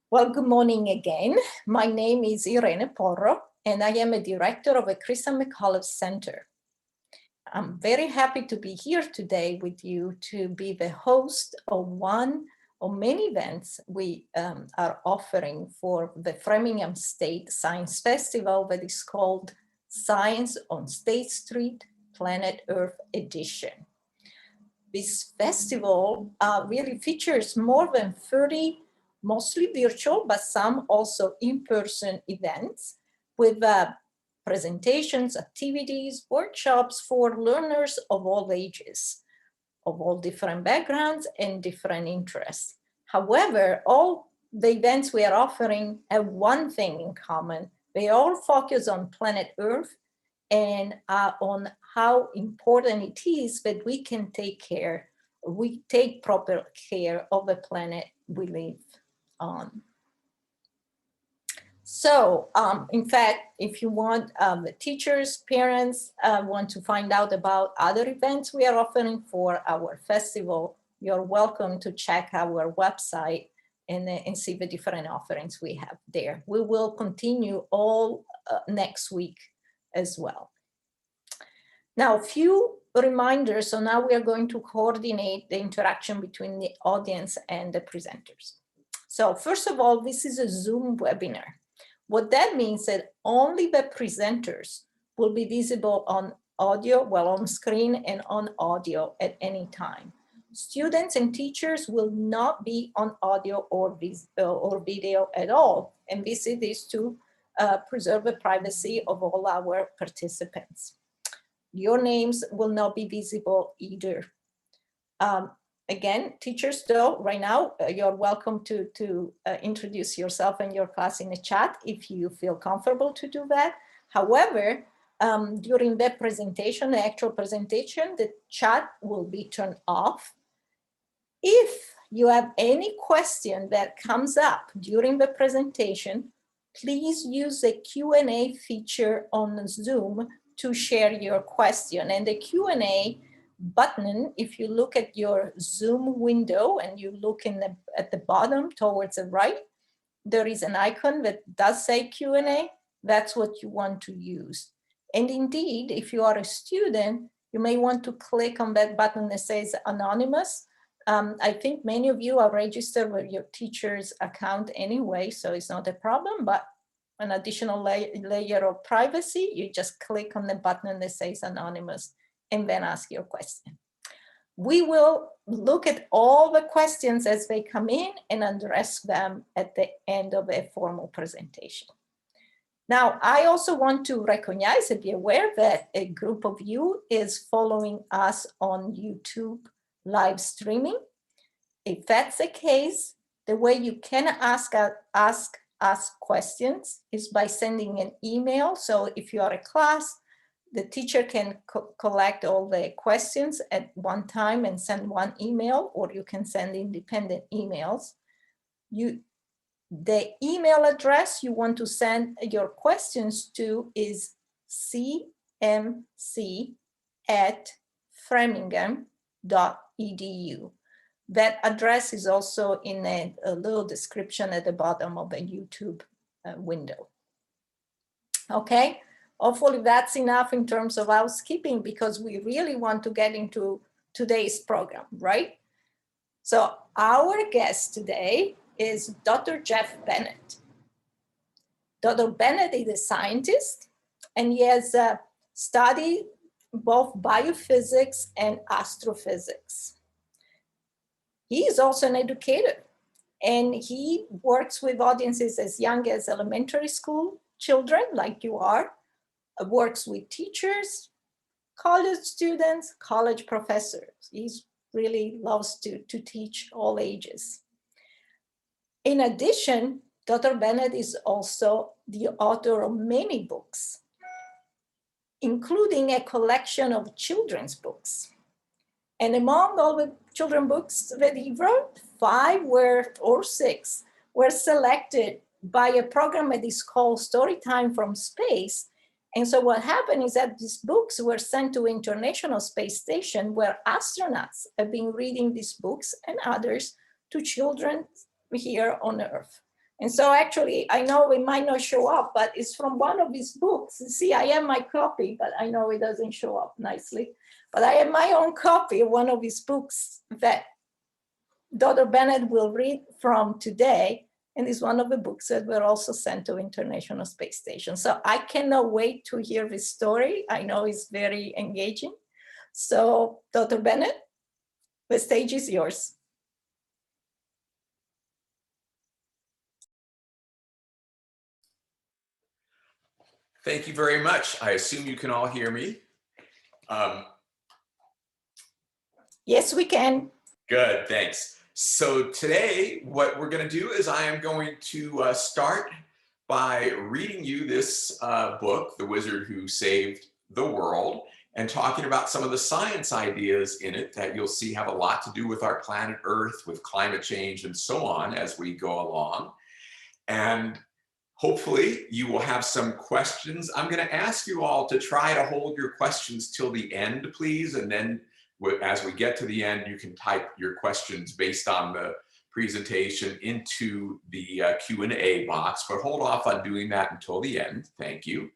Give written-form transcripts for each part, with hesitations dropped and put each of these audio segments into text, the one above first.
Well, good morning again. My name is Irene Porro, and I am a director of the Christian McAuliffe Center. I'm very happy to be here today with you to be the host of one of many events we are offering for the Framingham State Science Festival that is called Science on State Street, Planet Earth Edition. This festival really features more than 30 mostly virtual, but some also in-person events with presentations, activities, workshops for learners of all ages, of all different backgrounds and different interests. However, all the events we are offering have one thing in common. They all focus on planet Earth and on how important it is that we take proper care of the planet we live on. So, in fact, if you want the teachers, parents want to find out about other events we are offering for our festival, you're welcome to check our website and see the different offerings we have there. We will continue all next week as well. Now, a few reminders. So now we are going to coordinate the interaction between the audience and the presenters. So first of all, this is a Zoom webinar. What that means that only the presenters will be visible on audio, well, on screen and on audio at any time. Students and teachers will not be on audio or video at all. And this is to preserve the privacy of all our participants. Your names will not be visible either. Again, teachers, though, right now, you're welcome to introduce yourself and your class in the chat if you feel comfortable to do that. However, during the presentation, the actual presentation, the chat will be turned off. If you have any question that comes up during the presentation, please use the Q&A feature on Zoom to share your question. And the Q&A button, if you look at your Zoom window and you look at the bottom towards the right, there is an icon that does say Q&A. That's what you want to use. And indeed, if you are a student, you may want to click on that button that says anonymous. I think many of you are registered with your teacher's account anyway, so it's not a problem, but an additional layer of privacy, you just click on the button that says anonymous and then ask your question. We will look at all the questions as they come in and address them at the end of a formal presentation. Now, I also want to recognize and be aware that a group of you is following us on YouTube live streaming. If that's the case, the way you can ask us questions is by sending an email. So if you are a class, the teacher can collect all the questions at one time and send one email, or you can send independent emails. The email address you want to send your questions to is cmc@framingham.edu. That address is also in a little description at the bottom of the YouTube window. Okay, hopefully that's enough in terms of housekeeping, because we really want to get into today's program, right? So our guest today is Dr. Jeff Bennett. Dr. Bennett is a scientist, and he has studied both biophysics and astrophysics. He is also an educator, and he works with audiences as young as elementary school children, like you are, works with teachers, college students, college professors. He really loves to teach all ages. In addition, Dr. Bennett is also the author of many books, including a collection of children's books. And among all the children's books that he wrote, 5 or 6 were selected by a program that is called Storytime from Space. And so what happened is that these books were sent to International Space Station, where astronauts have been reading these books and others to children here on Earth. And so actually, I know it might not show up, but it's from one of his books. You see, I have my copy, but I know it doesn't show up nicely. But I have my own copy of one of his books that Dr. Bennett will read from today. And it's one of the books that were also sent to International Space Station. So I cannot wait to hear his story. I know it's very engaging. So Dr. Bennett, the stage is yours. Thank you very much. I assume you can all hear me. Yes, we can. Good, thanks. So today, what we're going to do is I am going to start by reading you this book, The Wizard Who Saved the World, and talking about some of the science ideas in it that you'll see have a lot to do with our planet Earth, with climate change, and so on as we go along. And hopefully you will have some questions. I'm going to ask you all to try to hold your questions till the end, please. And then as we get to the end, you can type your questions based on the presentation into the Q&A box, but hold off on doing that until the end. Thank you.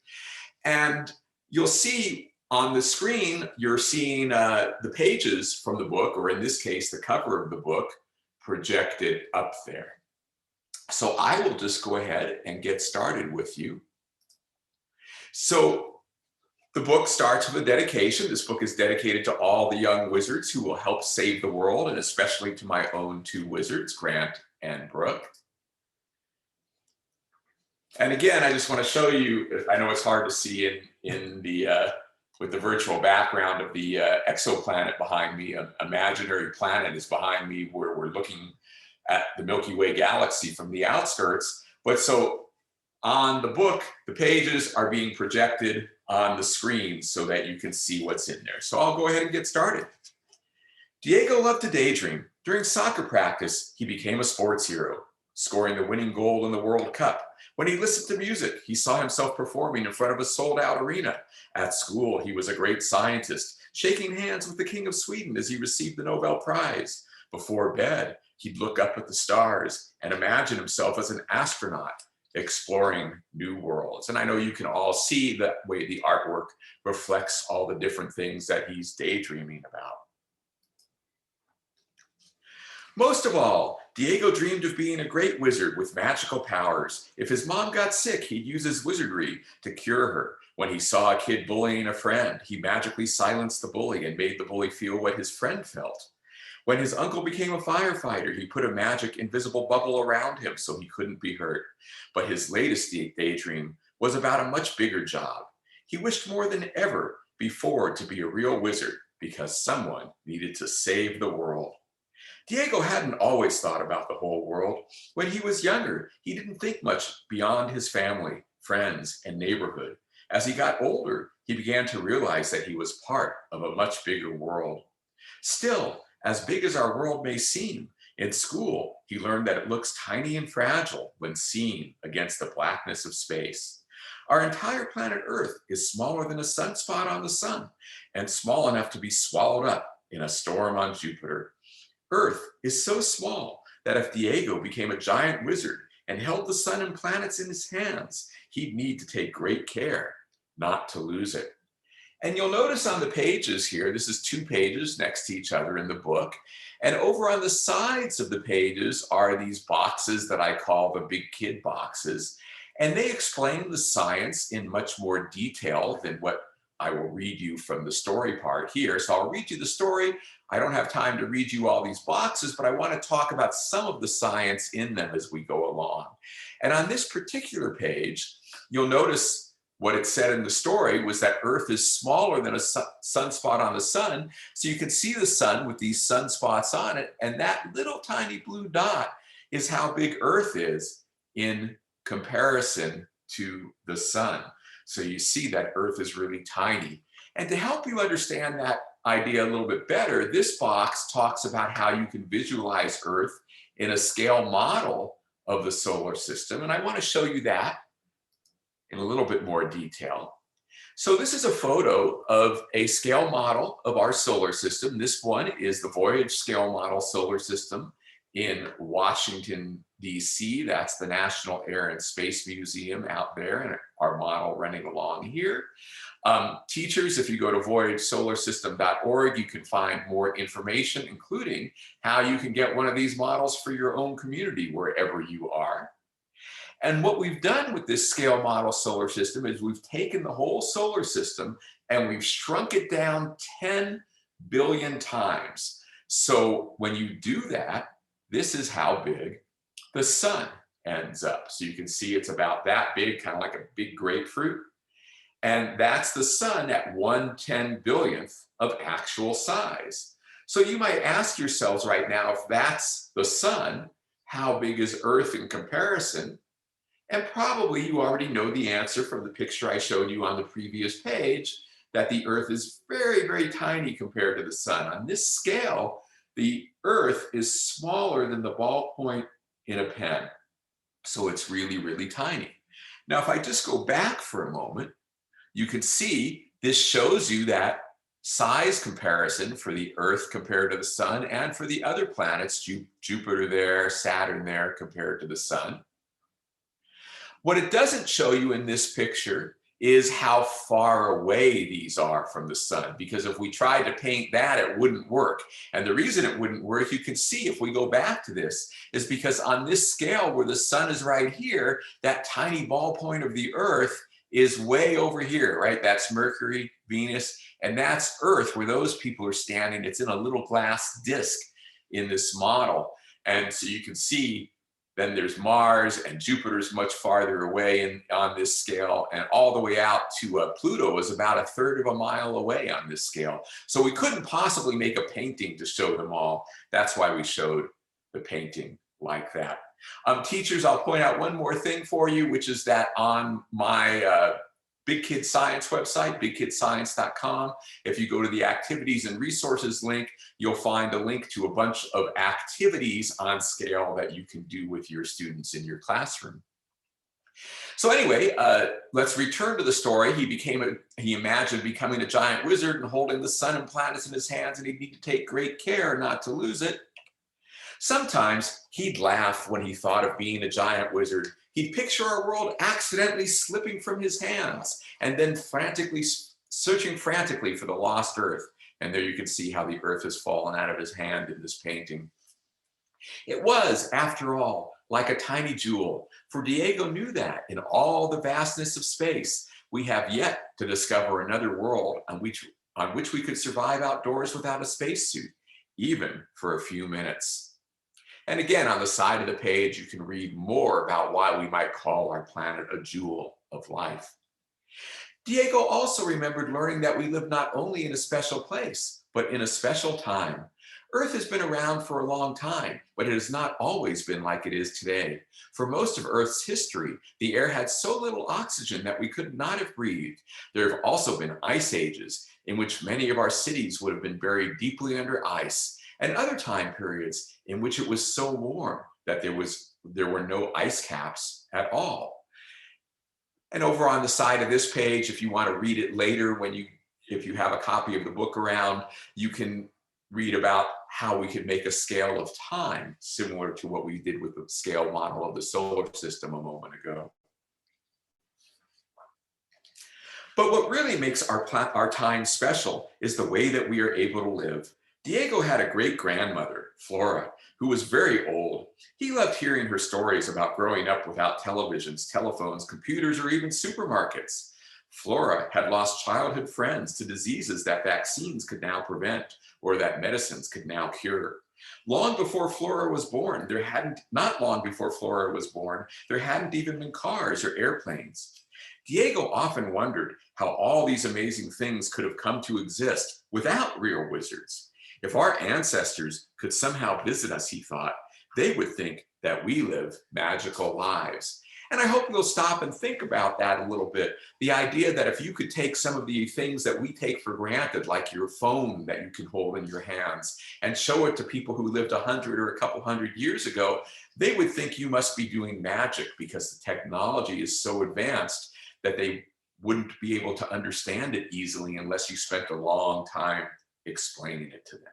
And you'll see on the screen, you're seeing the pages from the book, or in this case, the cover of the book projected up there. So I will just go ahead and get started with you. So the book starts with a dedication. This book is dedicated to all the young wizards who will help save the world, and especially to my own two wizards, Grant and Brooke. And again, I just want to show you, I know it's hard to see in the with the virtual background of the exoplanet behind me. An imaginary planet is behind me where we're looking at the Milky Way galaxy from the outskirts. But so on the book, the pages are being projected on the screen so that you can see what's in there. So I'll go ahead and get started. Diego loved to daydream. During soccer practice, he became a sports hero, scoring the winning goal in the World Cup. When he listened to music, he saw himself performing in front of a sold-out arena. At school, he was a great scientist, shaking hands with the King of Sweden as he received the Nobel Prize. Before bed, he'd look up at the stars and imagine himself as an astronaut exploring new worlds. And I know you can all see the way the artwork reflects all the different things that he's daydreaming about. Most of all, Diego dreamed of being a great wizard with magical powers. If his mom got sick, he'd use his wizardry to cure her. When he saw a kid bullying a friend, he magically silenced the bully and made the bully feel what his friend felt. When his uncle became a firefighter, he put a magic invisible bubble around him so he couldn't be hurt. But his latest daydream was about a much bigger job. He wished more than ever before to be a real wizard because someone needed to save the world. Diego hadn't always thought about the whole world. When he was younger, he didn't think much beyond his family, friends, and neighborhood. As he got older, he began to realize that he was part of a much bigger world. Still, as big as our world may seem, in school, he learned that it looks tiny and fragile when seen against the blackness of space. Our entire planet Earth is smaller than a sunspot on the sun and small enough to be swallowed up in a storm on Jupiter. Earth is so small that if Diego became a giant wizard and held the sun and planets in his hands, he'd need to take great care not to lose it. And you'll notice on the pages here, this is 2 pages next to each other in the book. And over on the sides of the pages are these boxes that I call the big kid boxes. And they explain the science in much more detail than what I will read you from the story part here. So I'll read you the story. I don't have time to read you all these boxes, but I want to talk about some of the science in them as we go along. And on this particular page, you'll notice what it said in the story was that Earth is smaller than a sunspot on the sun. So you can see the sun with these sunspots on it. And that little tiny blue dot is how big Earth is in comparison to the sun. So you see that Earth is really tiny. And to help you understand that idea a little bit better, this box talks about how you can visualize Earth in a scale model of the solar system. And I want to show you that in a little bit more detail. So this is a photo of a scale model of our solar system. This one is the Voyage scale model solar system in Washington, DC. That's the National Air and Space Museum out there, and our model running along here. Teachers, if you go to voyagesolarsystem.org, you can find more information, including how you can get one of these models for your own community wherever you are. And what we've done with this scale model solar system is we've taken the whole solar system and we've shrunk it down 10 billion times. So when you do that, this is how big the sun ends up. So you can see it's about that big, kind of like a big grapefruit. And that's the sun at 1/10 billionth of actual size. So you might ask yourselves right now, if that's the sun, how big is Earth in comparison? And probably you already know the answer from the picture I showed you on the previous page, that the Earth is very, very tiny compared to the sun. On this scale, the Earth is smaller than the ballpoint in a pen. So it's really, really tiny. Now, if I just go back for a moment, you can see this shows you that size comparison for the Earth compared to the sun, and for the other planets, Jupiter there, Saturn there, compared to the sun. What it doesn't show you in this picture is how far away these are from the sun, because if we tried to paint that, it wouldn't work. And the reason it wouldn't work, you can see if we go back to this, is because on this scale where the sun is right here, that tiny ballpoint of the Earth is way over here, right? That's Mercury, Venus, and that's Earth, where those people are standing. It's in a little glass disc in this model. And so you can see then there's Mars, and Jupiter's much farther away on this scale, and all the way out to Pluto is about 1/3 of a mile away on this scale. So we couldn't possibly make a painting to show them all. That's why we showed the painting like that. Teachers, I'll point out one more thing for you, which is that on my Big Kid Science website, bigkidscience.com, if you go to the activities and resources link, you'll find a link to a bunch of activities on scale that you can do with your students in your classroom. So anyway, let's return to the story. He imagined becoming a giant wizard and holding the sun and planets in his hands, and he'd need to take great care not to lose it. Sometimes he'd laugh when he thought of being a giant wizard. He'd picture our world accidentally slipping from his hands and then searching frantically for the lost Earth. And there you can see how the Earth has fallen out of his hand in this painting. It was, after all, like a tiny jewel, for Diego knew that in all the vastness of space, we have yet to discover another world on which we could survive outdoors without a spacesuit, even for a few minutes. And again, on the side of the page, you can read more about why we might call our planet a jewel of life. Diego also remembered learning that we live not only in a special place, but in a special time. Earth has been around for a long time, but it has not always been like it is today. For most of Earth's history, the air had so little oxygen that we could not have breathed. There have also been ice ages in which many of our cities would have been buried deeply under ice, and other time periods in which it was so warm that there were no ice caps at all. And over on the side of this page, if you want to read it later, if you have a copy of the book around, you can read about how we could make a scale of time similar to what we did with the scale model of the solar system a moment ago. But what really makes our time special is the way that we are able to live. Diego had a great-grandmother, Flora, who was very old. He loved hearing her stories about growing up without televisions, telephones, computers, or even supermarkets. Flora had lost childhood friends to diseases that vaccines could now prevent, or that medicines could now cure. Not long before Flora was born, there hadn't even been cars or airplanes. Diego often wondered how all these amazing things could have come to exist without real wizards. If our ancestors could somehow visit us, he thought, they would think that we live magical lives. And I hope you'll stop and think about that a little bit. The idea that if you could take some of the things that we take for granted, like your phone that you can hold in your hands, and show it to people who lived 100 or a couple hundred years ago, they would think you must be doing magic, because the technology is so advanced that they wouldn't be able to understand it easily unless you spent a long time explaining it to them.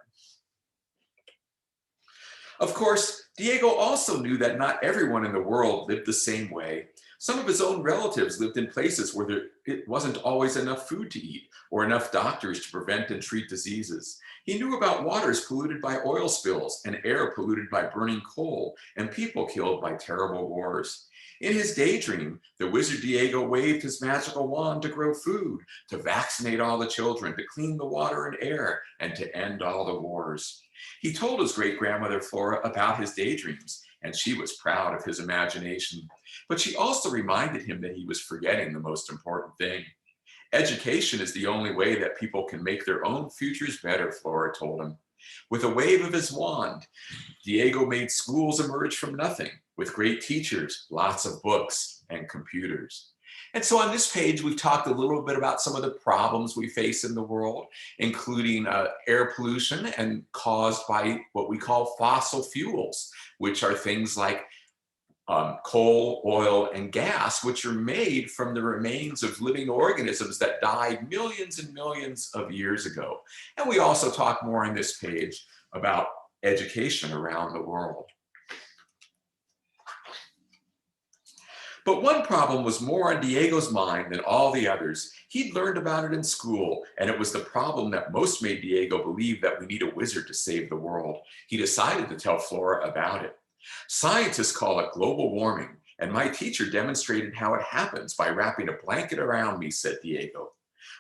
Of course, Diego also knew that not everyone in the world lived the same way. Some of his own relatives lived in places where it wasn't always enough food to eat or enough doctors to prevent and treat diseases. He knew about waters polluted by oil spills and air polluted by burning coal and people killed by terrible wars. In his daydream, the wizard Diego waved his magical wand to grow food, to vaccinate all the children, to clean the water and air, and to end all the wars. He told his great-grandmother Flora about his daydreams, and she was proud of his imagination. But she also reminded him that he was forgetting the most important thing. Education is the only way that people can make their own futures better, Flora told him. With a wave of his wand, Diego made schools emerge from nothing, with great teachers, lots of books, and computers. And so on this page, we've talked a little bit about some of the problems we face in the world, including air pollution and caused by what we call fossil fuels, which are things like coal, oil, and gas, which are made from the remains of living organisms that died millions and millions of years ago. And we also talk more on this page about education around the world. But one problem was more on Diego's mind than all the others. He'd learned about it in school, and it was the problem that most made Diego believe that we need a wizard to save the world. He decided to tell Flora about it. Scientists call it global warming, and my teacher demonstrated how it happens by wrapping a blanket around me, said Diego.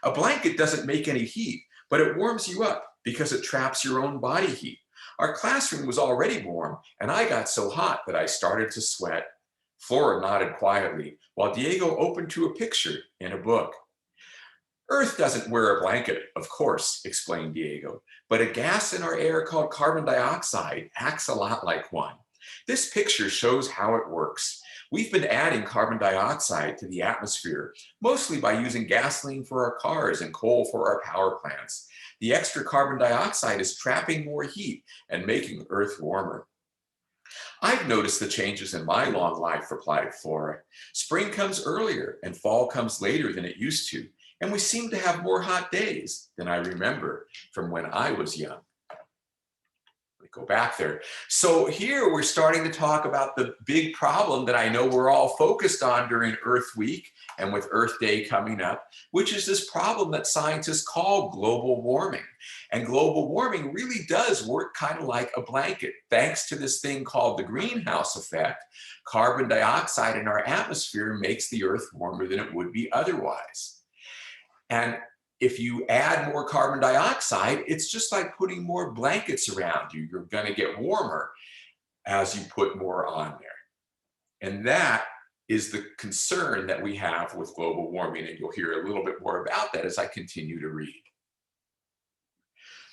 A blanket doesn't make any heat, but it warms you up because it traps your own body heat. Our classroom was already warm, and I got so hot that I started to sweat. Flora nodded quietly, while Diego opened to a picture in a book. Earth doesn't wear a blanket, of course, explained Diego, but a gas in our air called carbon dioxide acts a lot like one. This picture shows how it works. We've been adding carbon dioxide to the atmosphere, mostly by using gasoline for our cars and coal for our power plants. The extra carbon dioxide is trapping more heat and making Earth warmer. I've noticed the changes in my long life, replied Flora. Spring comes earlier and fall comes later than it used to, and we seem to have more hot days than I remember from when I was young. Go back there. So here we're starting to talk about the big problem that I know we're all focused on during Earth Week and with Earth Day coming up, which is this problem that scientists call global warming. And global warming really does work kind of like a blanket. Thanks to this thing called the greenhouse effect, carbon dioxide in our atmosphere makes the Earth warmer than it would be otherwise. And if you add more carbon dioxide, it's just like putting more blankets around you. You're going to get warmer as you put more on there. And that is the concern that we have with global warming. And you'll hear a little bit more about that as I continue to read.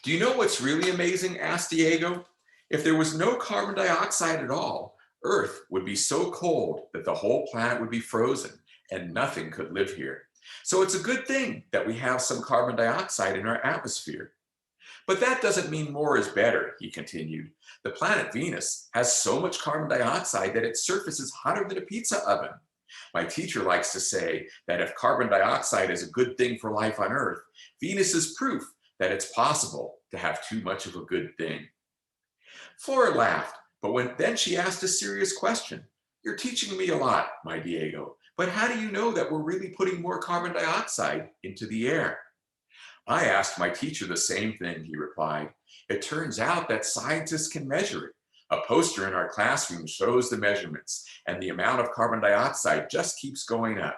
Do you know what's really amazing? Asked Diego. If there was no carbon dioxide at all, Earth would be so cold that the whole planet would be frozen and nothing could live here. So it's a good thing that we have some carbon dioxide in our atmosphere. But that doesn't mean more is better, he continued. The planet Venus has so much carbon dioxide that its surface is hotter than a pizza oven. My teacher likes to say that if carbon dioxide is a good thing for life on Earth, Venus is proof that it's possible to have too much of a good thing. Flora laughed, but then she asked a serious question. You're teaching me a lot, my Diego. But how do you know that we're really putting more carbon dioxide into the air? I asked my teacher the same thing, he replied. It turns out that scientists can measure it. A poster in our classroom shows the measurements, and the amount of carbon dioxide just keeps going up.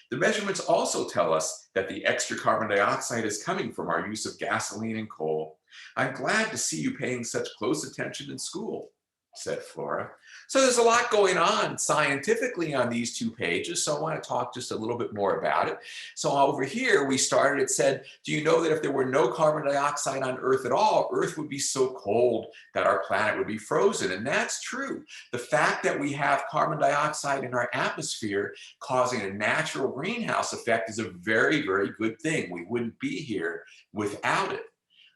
The measurements also tell us that the extra carbon dioxide is coming from our use of gasoline and coal. I'm glad to see you paying such close attention in school, said Flora. So there's a lot going on scientifically on these two pages, so I want to talk just a little bit more about it. So over here, we started, it said, do you know that if there were no carbon dioxide on Earth at all, Earth would be so cold that our planet would be frozen? And that's true. The fact that we have carbon dioxide in our atmosphere causing a natural greenhouse effect is a very, very good thing. We wouldn't be here without it.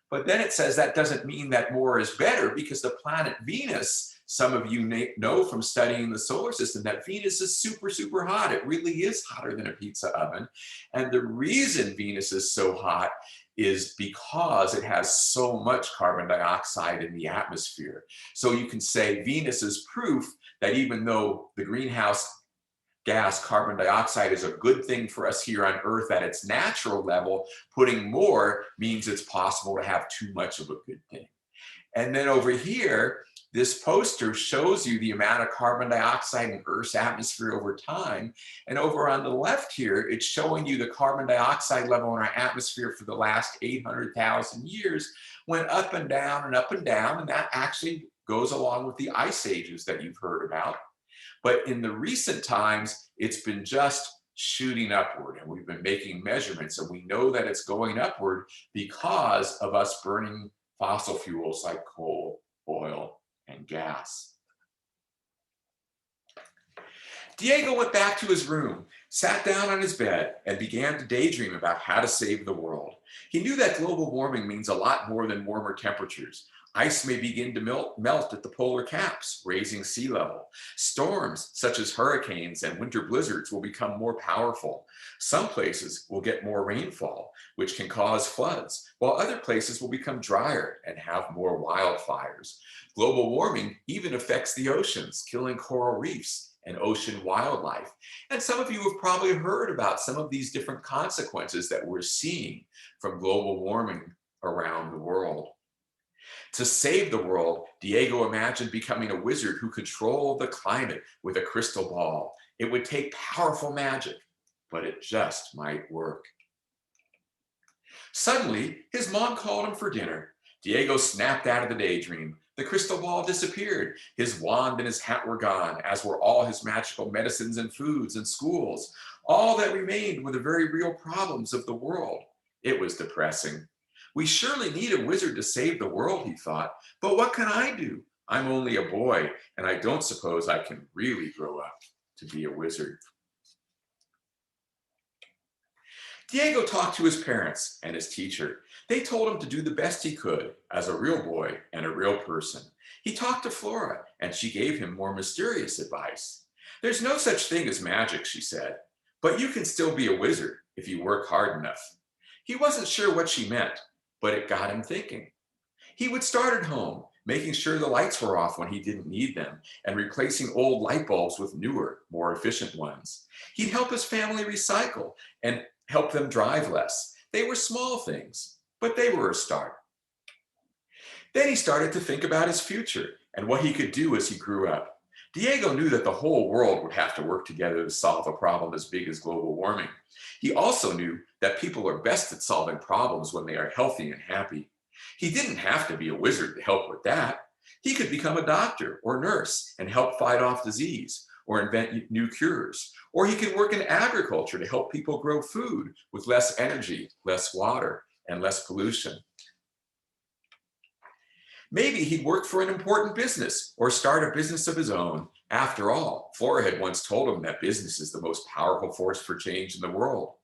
But then it says that doesn't mean that more is better, because the planet Venus, some of you know from studying the solar system that Venus is super, super hot. It really is hotter than a pizza oven. And the reason Venus is so hot is because it has so much carbon dioxide in the atmosphere. So you can say Venus is proof that even though the greenhouse gas carbon dioxide is a good thing for us here on Earth at its natural level, putting more means it's possible to have too much of a good thing. And then over here, this poster shows you the amount of carbon dioxide in Earth's atmosphere over time. And over on the left here, it's showing you the carbon dioxide level in our atmosphere for the last 800,000 years, went up and down and up and down. And that actually goes along with the ice ages that you've heard about. But in the recent times, it's been just shooting upward, and we've been making measurements, and we know that it's going upward because of us burning fossil fuels like coal, oil, and gas. Diego went back to his room, sat down on his bed, and began to daydream about how to save the world. He knew that global warming means a lot more than warmer temperatures. Ice may begin to melt at the polar caps, raising sea level. Storms, such as hurricanes and winter blizzards, will become more powerful. Some places will get more rainfall, which can cause floods, while other places will become drier and have more wildfires. Global warming even affects the oceans, killing coral reefs and ocean wildlife. And some of you have probably heard about some of these different consequences that we're seeing from global warming around the world. To save the world, Diego imagined becoming a wizard who controlled the climate with a crystal ball. It would take powerful magic, but it just might work. Suddenly, his mom called him for dinner. Diego snapped out of the daydream. The crystal ball disappeared. His wand and his hat were gone, as were all his magical medicines and foods and schools. All that remained were the very real problems of the world. It was depressing. We surely need a wizard to save the world, he thought, but what can I do? I'm only a boy, and I don't suppose I can really grow up to be a wizard. Diego talked to his parents and his teacher. They told him to do the best he could as a real boy and a real person. He talked to Flora, and she gave him more mysterious advice. There's no such thing as magic, she said, but you can still be a wizard if you work hard enough. He wasn't sure what she meant, but it got him thinking. He would start at home, making sure the lights were off when he didn't need them, and replacing old light bulbs with newer, more efficient ones. He'd help his family recycle and help them drive less. They were small things, but they were a start. Then he started to think about his future and what he could do as he grew up. Diego knew that the whole world would have to work together to solve a problem as big as global warming. He also knew that people are best at solving problems when they are healthy and happy. He didn't have to be a wizard to help with that. He could become a doctor or nurse and help fight off disease or invent new cures. Or he could work in agriculture to help people grow food with less energy, less water, and less pollution. Maybe he'd work for an important business or start a business of his own. After all, Flora had once told him that business is the most powerful force for change in the world.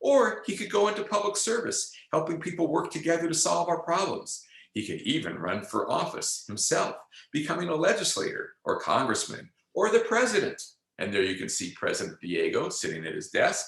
Or he could go into public service, helping people work together to solve our problems. He could even run for office himself, becoming a legislator or congressman or the president. And there you can see President Diego sitting at his desk.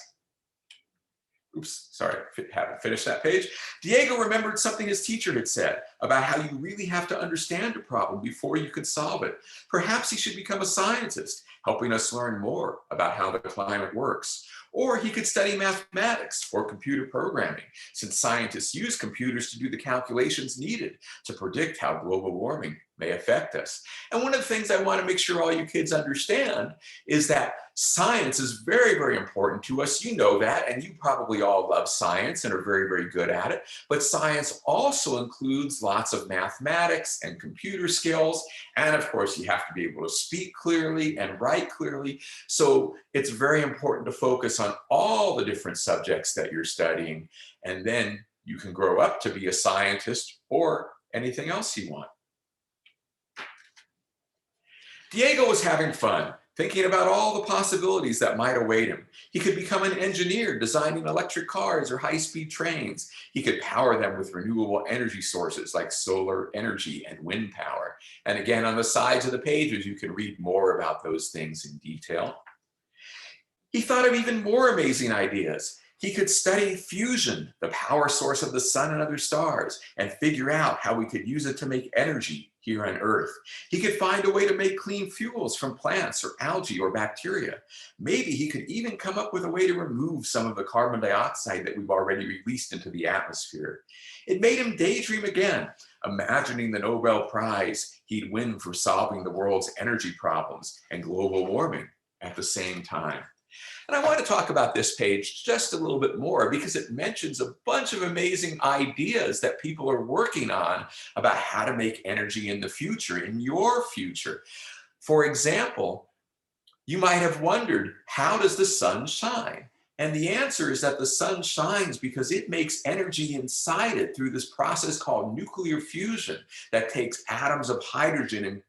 Oops, sorry, haven't finished that page. Diego remembered something his teacher had said about how you really have to understand a problem before you can solve it. Perhaps he should become a scientist, helping us learn more about how the climate works. Or he could study mathematics or computer programming, since scientists use computers to do the calculations needed to predict how global warming may affect us. And one of the things I want to make sure all you kids understand is that science is very, very important to us. You know that, and you probably all love science and are very, very good at it. But science also includes lots of mathematics and computer skills. And of course, you have to be able to speak clearly and write clearly. So it's very important to focus on all the different subjects that you're studying. And then you can grow up to be a scientist or anything else you want. Diego was having fun, thinking about all the possibilities that might await him. He could become an engineer designing electric cars or high-speed trains. He could power them with renewable energy sources like solar energy and wind power. And again, on the sides of the pages, you can read more about those things in detail. He thought of even more amazing ideas. He could study fusion, the power source of the sun and other stars, and figure out how we could use it to make energy here on Earth. He could find a way to make clean fuels from plants or algae or bacteria. Maybe he could even come up with a way to remove some of the carbon dioxide that we've already released into the atmosphere. It made him daydream again, imagining the Nobel Prize he'd win for solving the world's energy problems and global warming at the same time. And I want to talk about this page just a little bit more because it mentions a bunch of amazing ideas that people are working on about how to make energy in the future, in your future. For example, you might have wondered, how does the sun shine? And the answer is that the sun shines because it makes energy inside it through this process called nuclear fusion that takes atoms of hydrogen and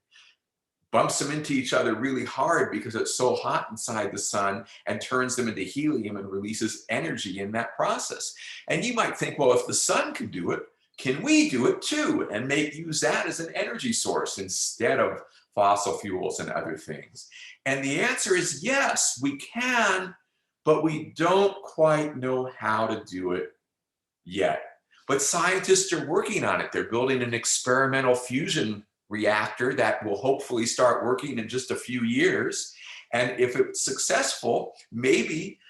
bumps them into each other really hard because it's so hot inside the sun and turns them into helium and releases energy in that process. And you might think, well, if the sun can do it, can we do it too and use that as an energy source instead of fossil fuels and other things? And the answer is yes, we can, but we don't quite know how to do it yet. But scientists are working on it. They're building an experimental fusion reactor that will hopefully start working in just a few years. And if it's successful, maybe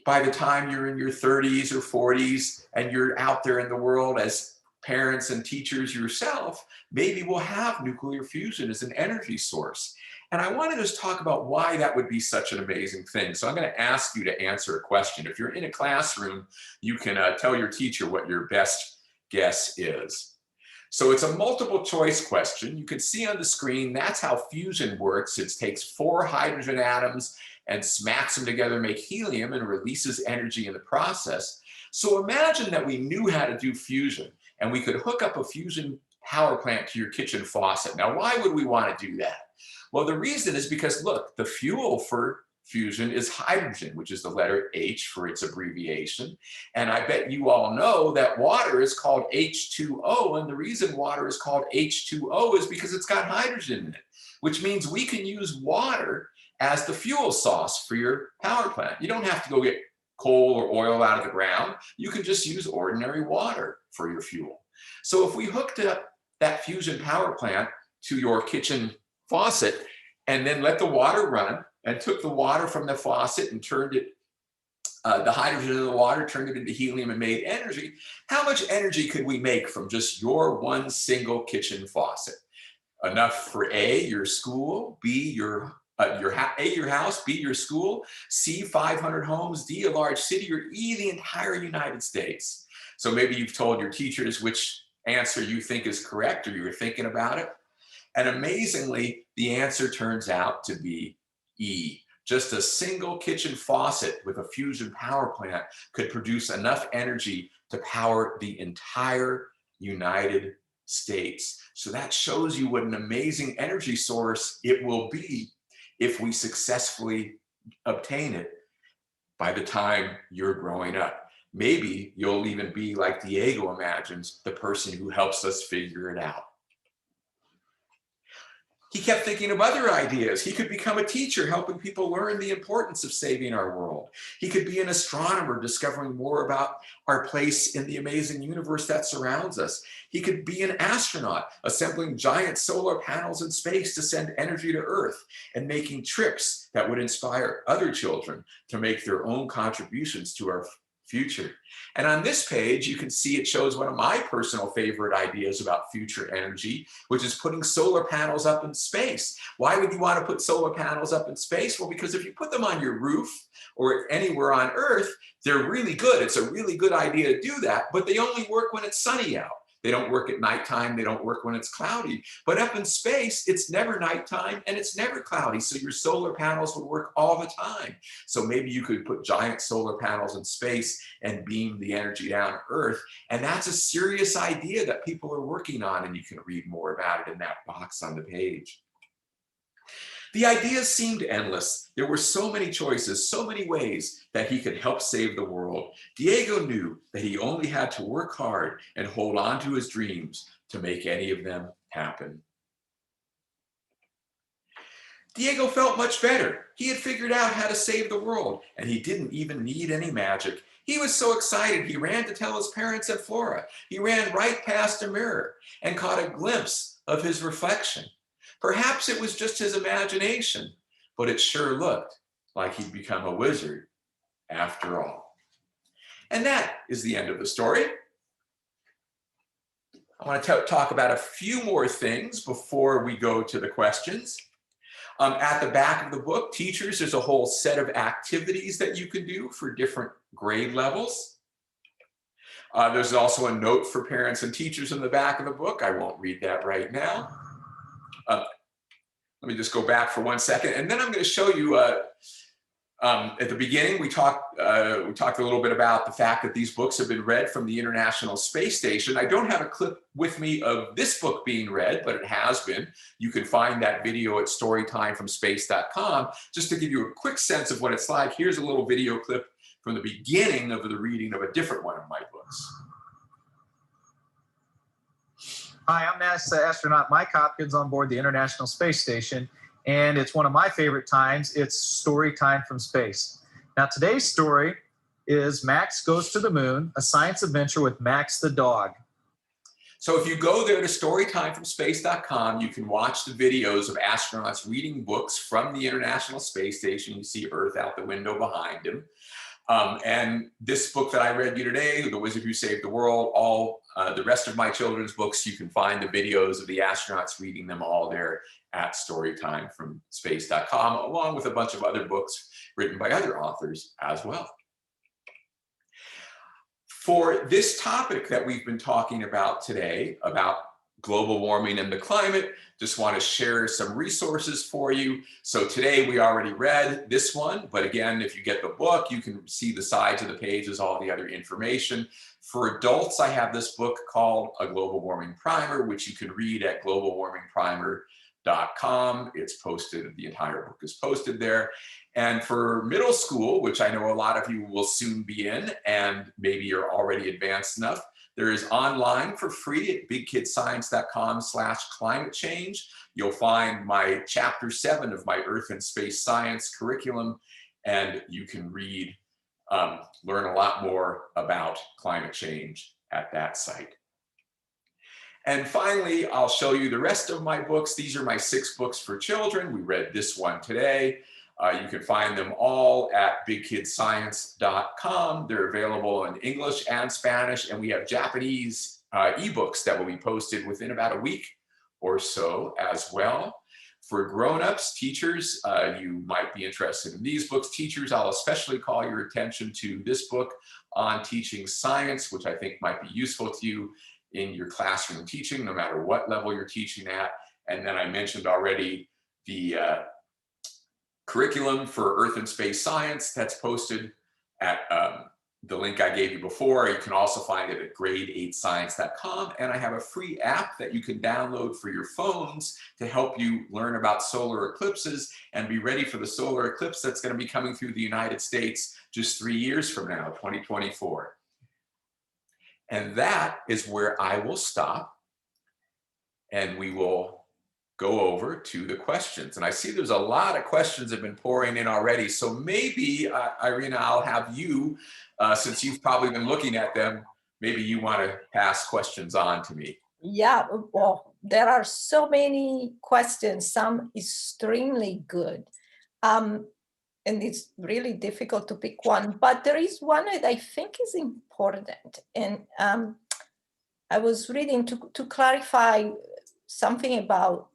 by the time you're in your 30s or 40s and you're out there in the world as parents and teachers yourself, maybe we'll have nuclear fusion as an energy source. And I want to just talk about why that would be such an amazing thing. So I'm going to ask you to answer a question. If you're in a classroom, you can tell your teacher what your best guess is. So it's a multiple choice question. You can see on the screen, that's how fusion works. It takes 4 hydrogen atoms and smacks them together, make helium, and releases energy in the process. So imagine that we knew how to do fusion and we could hook up a fusion power plant to your kitchen faucet. Now, why would we want to do that? Well, the reason is because, look, the fuel for fusion is hydrogen, which is the letter H for its abbreviation. And I bet you all know that water is called H2O. And the reason water is called H2O is because it's got hydrogen in it, which means we can use water as the fuel source for your power plant. You don't have to go get coal or oil out of the ground. You can just use ordinary water for your fuel. So if we hooked up that fusion power plant to your kitchen faucet and then let the water run, and took the water from the faucet and turned it, the hydrogen in the water, turned it into helium and made energy, how much energy could we make from just your one single kitchen faucet? Enough for A, your school, B, your house, B, your school, C, 500 homes, D, a large city, or E, the entire United States. So maybe you've told your teachers which answer you think is correct, or you were thinking about it. And amazingly, the answer turns out to be E. Just a single kitchen faucet with a fusion power plant could produce enough energy to power the entire United States. So that shows you what an amazing energy source it will be if we successfully obtain it by the time you're growing up. Maybe you'll even be like Diego imagines, the person who helps us figure it out. He kept thinking of other ideas. He could become a teacher, helping people learn the importance of saving our world. He could be an astronomer, discovering more about our place in the amazing universe that surrounds us. He could be an astronaut, assembling giant solar panels in space to send energy to Earth and making trips that would inspire other children to make their own contributions to our future. And on this page, you can see it shows one of my personal favorite ideas about future energy, which is putting solar panels up in space. Why would you want to put solar panels up in space? Well, because if you put them on your roof or anywhere on Earth, they're really good. It's a really good idea to do that, but they only work when it's sunny out. They don't work at nighttime. They don't work when it's cloudy. But up in space, it's never nighttime and it's never cloudy. So your solar panels would work all the time. So maybe you could put giant solar panels in space and beam the energy down to Earth. And that's a serious idea that people are working on. And you can read more about it in that box on the page. The ideas seemed endless. There were so many choices, so many ways that he could help save the world. Diego knew that he only had to work hard and hold on to his dreams to make any of them happen. Diego felt much better. He had figured out how to save the world, and he didn't even need any magic. He was so excited, he ran to tell his parents at Flora. He ran right past a mirror and caught a glimpse of his reflection. Perhaps it was just his imagination, but it sure looked like he'd become a wizard after all. And that is the end of the story. I want to talk about a few more things before we go to the questions. At the back of the book, teachers, there's a whole set of activities that you can do for different grade levels. There's also a note for parents and teachers in the back of the book. I won't read that right now. Let me just go back for 1 second, and then I'm going to show you at the beginning, we talked a little bit about the fact that these books have been read from the International Space Station. I don't have a clip with me of this book being read, but it has been. You can find that video at storytimefromspace.com. Just to give you a quick sense of what it's like, here's a little video clip from the beginning of the reading of a different one of my books. Hi, I'm NASA astronaut Mike Hopkins on board the International Space Station, and it's one of my favorite times. It's story time from space. Now, today's story is Max Goes to the Moon, a science adventure with Max the dog. So if you go there to storytimefromspace.com, you can watch the videos of astronauts reading books from the International Space Station. You see Earth out the window behind him. And this book that I read you today, The Wizard Who Saved the World, all the rest of my children's books, you can find the videos of the astronauts reading them all there at storytimefromspace.com, along with a bunch of other books written by other authors as well. For this topic that we've been talking about today, about global warming and the climate, just want to share some resources for you. So today we already read this one, but again, if you get the book, you can see the sides of the pages, all the other information. For adults, I have this book called A Global Warming Primer, which you can read at globalwarmingprimer.com. It's posted, the entire book is posted there. And for middle school, which I know a lot of you will soon be in, and maybe you're already advanced enough, there is online for free at bigkidscience.com/climate change. You'll find my chapter 7 of my Earth and Space Science curriculum, and you can read, learn a lot more about climate change at that site. And finally, I'll show you the rest of my books. These are my 6 books for children. We read this one today. You can find them all at bigkidscience.com. They're available in English and Spanish, and we have Japanese ebooks that will be posted within about a week or so as well. For grown-ups, teachers, you might be interested in these books. Teachers, I'll especially call your attention to this book on teaching science, which I think might be useful to you in your classroom teaching, no matter what level you're teaching at. And then I mentioned already the curriculum for Earth and Space Science that's posted at the link I gave you before. You can also find it at grade8science.com. And I have a free app that you can download for your phones to help you learn about solar eclipses and be ready for the solar eclipse that's going to be coming through the United States just 3 years from now, 2024. And that is where I will stop, and we will go over to the questions. And I see there's a lot of questions have been pouring in already. So maybe, Irina, I'll have you, since you've probably been looking at them, maybe you want to pass questions on to me. Yeah, well, there are so many questions, some extremely good. And it's really difficult to pick one, but there is one that I think is important. And I was reading to clarify something about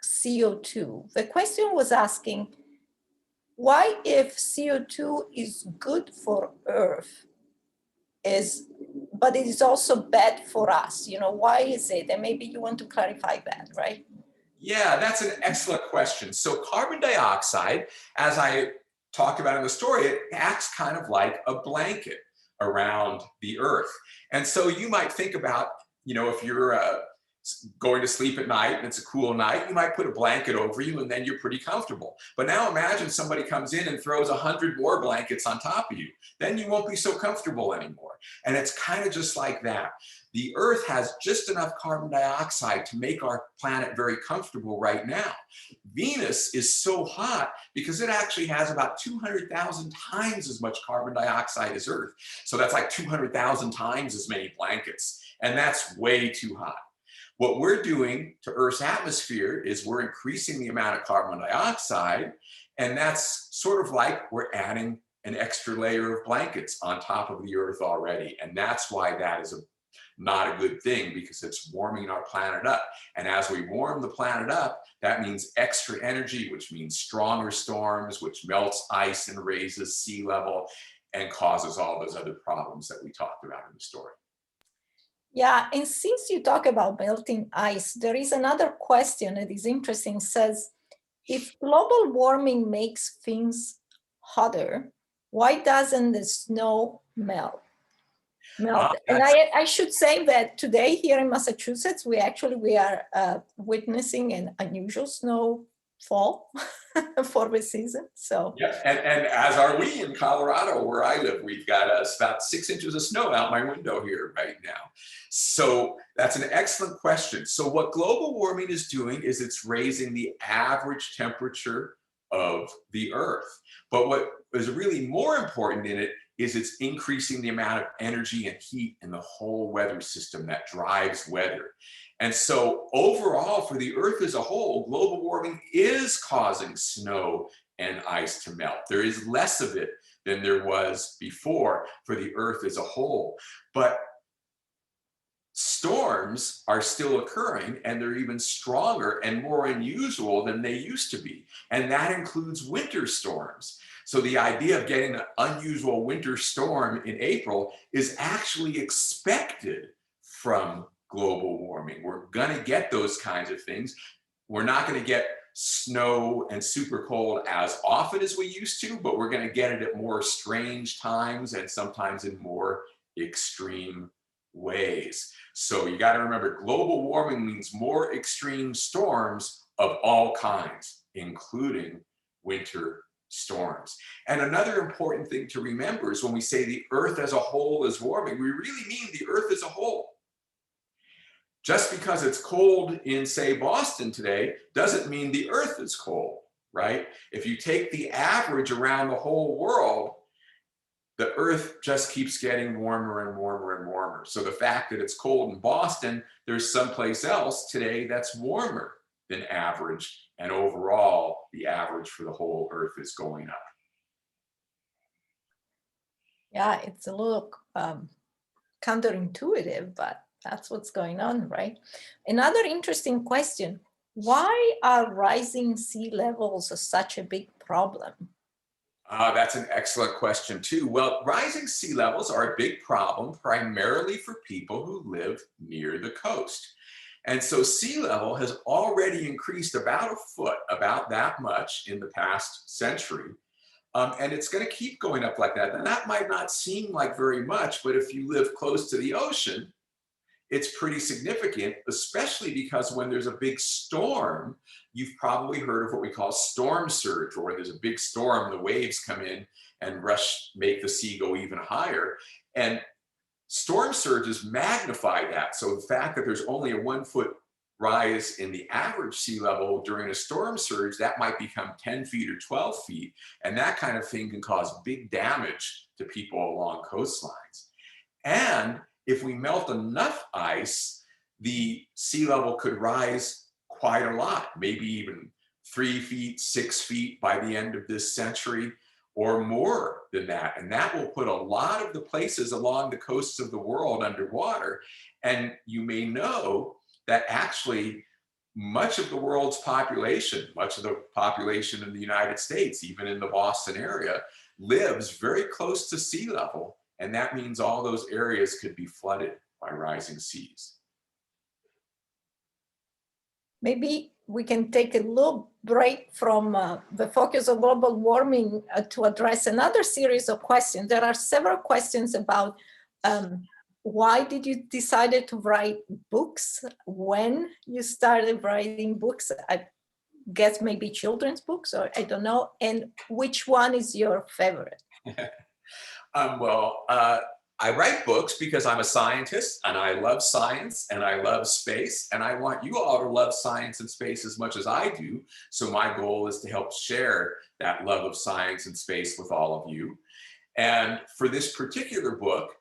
CO2. The question was asking, why if CO2 is good for Earth, but it is also bad for us? You know, why is it? And maybe you want to clarify that, right? Yeah, that's an excellent question. So carbon dioxide, as I talked about in the story, it acts kind of like a blanket around the Earth. And so you might think about, you know, if you're going to sleep at night and it's a cool night, you might put a blanket over you and then you're pretty comfortable. But now imagine somebody comes in and throws 100 more blankets on top of you. Then you won't be so comfortable anymore. And it's kind of just like that. The Earth has just enough carbon dioxide to make our planet very comfortable right now. Venus is so hot because it actually has about 200,000 times as much carbon dioxide as Earth. So that's like 200,000 times as many blankets. And that's way too hot. What we're doing to Earth's atmosphere is we're increasing the amount of carbon dioxide, and that's sort of like we're adding an extra layer of blankets on top of the Earth already. And that's why that is not a good thing, because it's warming our planet up. And as we warm the planet up, that means extra energy, which means stronger storms, which melts ice and raises sea level and causes all those other problems that we talked about in the story. Yeah, and since you talk about melting ice, there is another question that is interesting. It says, if global warming makes things hotter, why doesn't the snow melt? And I should say that today here in Massachusetts, we are witnessing an unusual snowfall for the season. So yeah, and as are we in Colorado, where I live. We've got about 6 inches of snow out my window here right now. So that's an excellent question. So what global warming is doing is it's raising the average temperature of the Earth. But what is really more important in it is it's increasing the amount of energy and heat in the whole weather system that drives weather. And so overall, for the Earth as a whole, global warming is causing snow and ice to melt. There is less of it than there was before for the Earth as a whole. But storms are still occurring, and they're even stronger and more unusual than they used to be. And that includes winter storms. So the idea of getting an unusual winter storm in April is actually expected from global warming. We're going to get those kinds of things. We're not going to get snow and super cold as often as we used to, but we're going to get it at more strange times and sometimes in more extreme ways. So you got to remember, global warming means more extreme storms of all kinds, including winter storms. And another important thing to remember is when we say the Earth as a whole is warming, we really mean the Earth as a whole. Just because it's cold in, say, Boston today doesn't mean the Earth is cold, right? If you take the average around the whole world, the Earth just keeps getting warmer and warmer and warmer. So the fact that it's cold in Boston, there's someplace else today that's warmer than average. And overall, the average for the whole Earth is going up. yeah, it's a little counterintuitive, but that's what's going on, right? Another interesting question, why are rising sea levels such a big problem? That's an excellent question too. Well, rising sea levels are a big problem primarily for people who live near the coast. And so sea level has already increased about a foot, about that much in the past century. And it's going to keep going up like that. And that might not seem like very much, but if you live close to the ocean, it's pretty significant, especially because when there's a big storm, you've probably heard of what we call storm surge, or there's a big storm, the waves come in and make the sea go even higher. And storm surges magnify that. So the fact that there's only a 1 foot rise in the average sea level during a storm surge, that might become 10 feet or 12 feet. And that kind of thing can cause big damage to people along coastlines. And if we melt enough ice, the sea level could rise quite a lot, maybe even 3 feet, 6 feet by the end of this century, or more than that. And that will put a lot of the places along the coasts of the world underwater. And you may know that actually much of the world's population, much of the population in the United States, even in the Boston area, lives very close to sea level. And that means all those areas could be flooded by rising seas. Maybe we can take a little break from the focus of global warming to address another series of questions. There are several questions about why did you decided to write books? When you started writing books? I guess maybe children's books, or I don't know. And which one is your favorite? Well, I write books because I'm a scientist and I love science and I love space, and I want you all to love science and space as much as I do. So my goal is to help share that love of science and space with all of you. And for this particular book,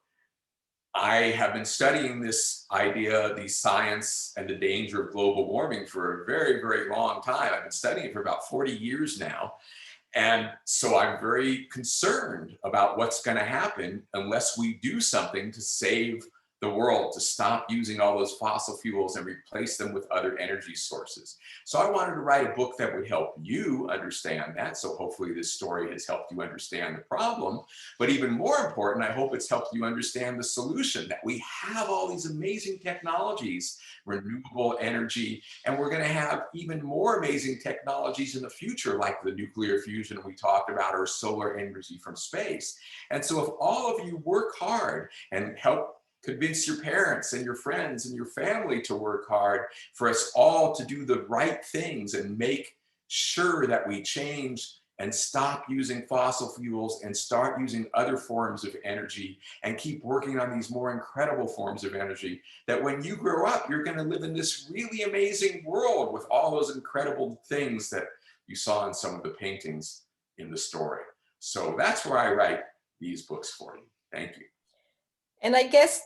I have been studying this idea, the science and the danger of global warming for a very, very long time. I've been studying it for about 40 years now. And so I'm very concerned about what's going to happen unless we do something to save the world, to stop using all those fossil fuels and replace them with other energy sources. So I wanted to write a book that would help you understand that. So hopefully this story has helped you understand the problem. But even more important, I hope it's helped you understand the solution, that we have all these amazing technologies, renewable energy, and we're going to have even more amazing technologies in the future, like the nuclear fusion we talked about, or solar energy from space. And so if all of you work hard and help convince your parents and your friends and your family to work hard, for us all to do the right things and make sure that we change and stop using fossil fuels and start using other forms of energy and keep working on these more incredible forms of energy, that when you grow up, you're going to live in this really amazing world with all those incredible things that you saw in some of the paintings in the story. So that's where I write these books for you. Thank you. And I guess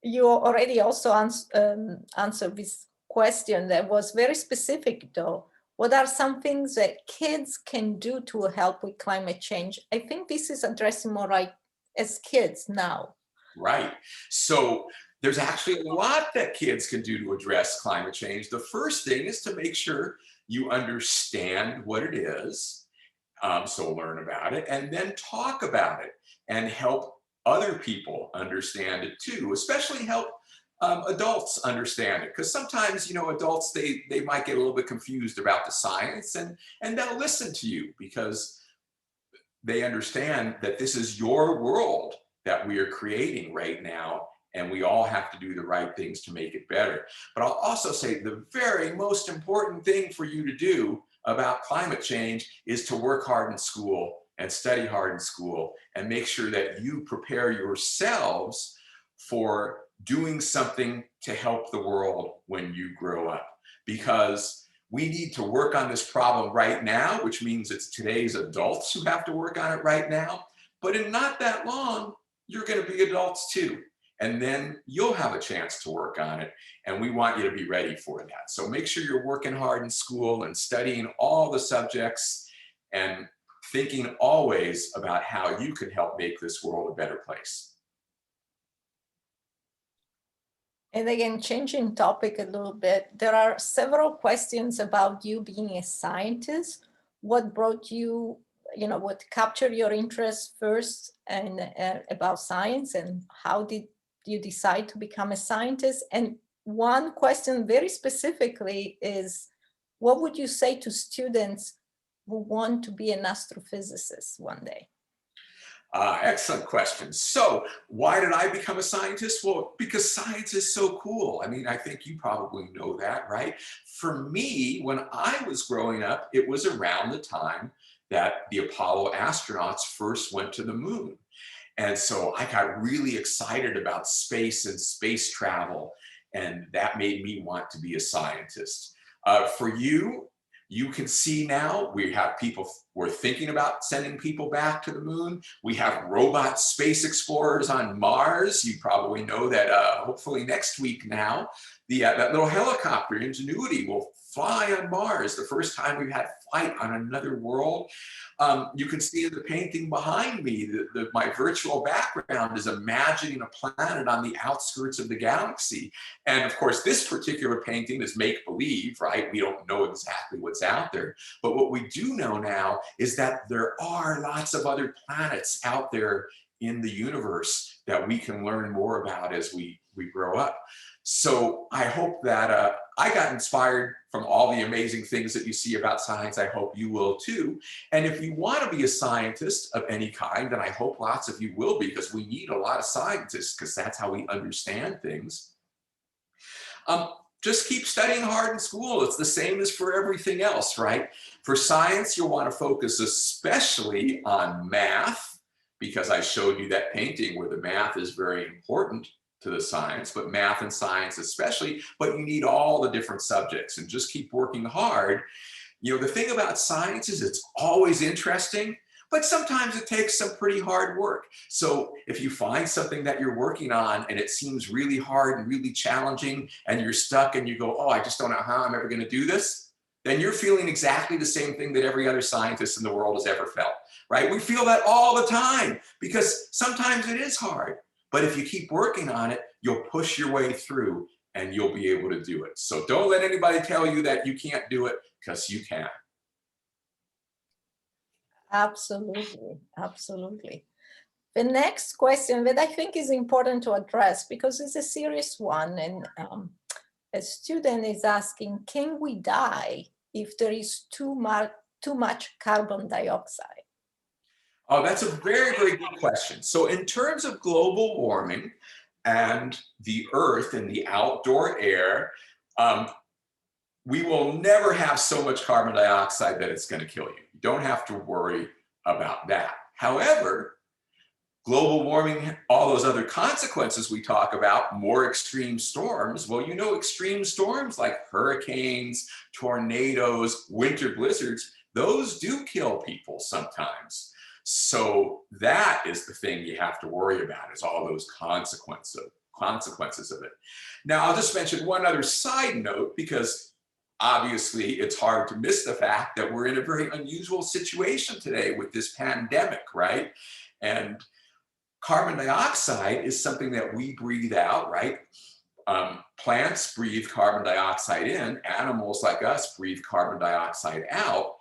you already also answered this question that was very specific, though. What are some things that kids can do to help with climate change? I think this is addressing more like as kids now. Right. So there's actually a lot that kids can do to address climate change. The first thing is to make sure you understand what it is. So learn about it and then talk about it and help other people understand it too, especially help adults understand it, because sometimes, you know, adults, they might get a little bit confused about the science, and they'll listen to you because they understand that this is your world that we are creating right now, and we all have to do the right things to make it better. But I'll also say the very most important thing for you to do about climate change is to work hard in school and study hard in school and make sure that you prepare yourselves for doing something to help the world when you grow up. Because we need to work on this problem right now, which means it's today's adults who have to work on it right now. But in not that long, you're going to be adults too. And then you'll have a chance to work on it. And we want you to be ready for that. So make sure you're working hard in school and studying all the subjects and thinking always about how you can help make this world a better place. And again, changing topic a little bit, there are several questions about you being a scientist. What brought you, what captured your interest first and about science, and how did you decide to become a scientist? And one question very specifically is, what would you say to students who want to be an astrophysicist one day? Excellent question. So why did I become a scientist? Well, because science is so cool. I mean, I think you probably know that, right? For me, when I was growing up, it was around the time that the Apollo astronauts first went to the moon. And so I got really excited about space and space travel, and that made me want to be a scientist. For you, you can see now we have people, we're thinking about sending people back to the moon. We have robot space explorers on Mars. You probably know that hopefully next week now, that little helicopter, Ingenuity, will fly on Mars. The first time we've had flight on another world. You can see in the painting behind me, my virtual background is imagining a planet on the outskirts of the galaxy. And of course, this particular painting is make-believe, right? We don't know exactly what's out there. But what we do know now is that there are lots of other planets out there in the universe that we can learn more about as we grow up. So I hope that I got inspired from all the amazing things that you see about science. I hope you will too. And if you want to be a scientist of any kind, and I hope lots of you will be, because we need a lot of scientists, because that's how we understand things. Just keep studying hard in school. It's the same as for everything else, right? For science, you'll want to focus especially on math, because I showed you that painting where the math is very important to the science, but math and science especially, but you need all the different subjects, and just keep working hard. You know, the thing about science is it's always interesting, but sometimes it takes some pretty hard work. So if you find something that you're working on and it seems really hard and really challenging, and you're stuck and you go, oh, I just don't know how I'm ever going to do this, then you're feeling exactly the same thing that every other scientist in the world has ever felt, right? We feel that all the time, because sometimes it is hard. But if you keep working on it, you'll push your way through and you'll be able to do it. So don't let anybody tell you that you can't do it, because you can. Absolutely, absolutely. The next question that I think is important to address, because it's a serious one, and a student is asking, can we die if there is too much carbon dioxide? Oh, that's a very, very good question. So in terms of global warming and the earth and the outdoor air, we will never have so much carbon dioxide that it's going to kill you. You don't have to worry about that. However, global warming, all those other consequences we talk about, more extreme storms, well, you know, extreme storms like hurricanes, tornadoes, winter blizzards, those do kill people sometimes. So that is the thing you have to worry about, is all those consequences of it. Now, I'll just mention one other side note, because obviously it's hard to miss the fact that we're in a very unusual situation today with this pandemic, right? And carbon dioxide is something that we breathe out, right? Plants breathe carbon dioxide in, animals like us breathe carbon dioxide out.